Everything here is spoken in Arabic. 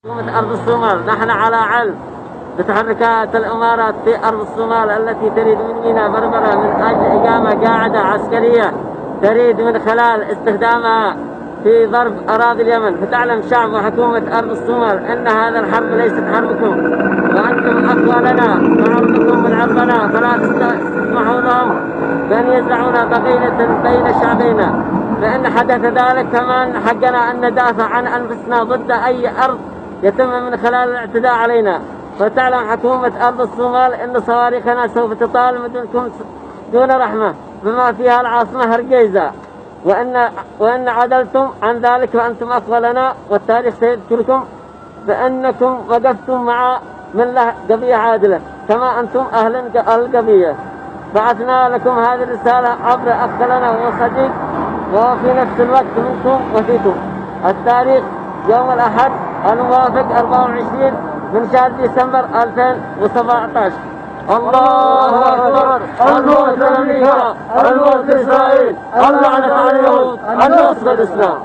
حكومة أرض الصومال، نحن على علم بتحركات الإمارات في أرض الصومال التي تريد من ميناء بربرة من أجل إقامة قاعدة عسكرية تريد من خلال استخدامها في ضرب أراضي اليمن. فتعلم شعب وحكومة أرض الصومال أن هذا الحرب ليست حربكم، وأنتم أقوى لنا وعرضكم من عرضنا، فلا تسمحوا لهم بأن يزرعون بقية بين شعبينا، فإن حدث ذلك كمان حقنا أن ندافع عن أنفسنا ضد أي أرض يتم من خلال الاعتداء علينا. فتعلم حكومة أرض الصومال أن صواريخنا سوف تطال منكم دون رحمة، بما فيها العاصمة هرقيزة، وأن عدلتم عن ذلك فأنتم أقوى لنا، والتاريخ سيذكركم بأنكم وقفتم مع من له قضية عادلة كما أنتم أهل القضية. بعثنا لكم هذه الرسالة عبر أخ لنا وصديق، وفي نفس الوقت منكم وفيكم. التاريخ يوم الأحد الموافق 24 من شهر ديسمبر 2017. الله أكبر. الموت لأمريكا، الموت لإسرائيل، اللعنة على اليهود، النصر للإسلام.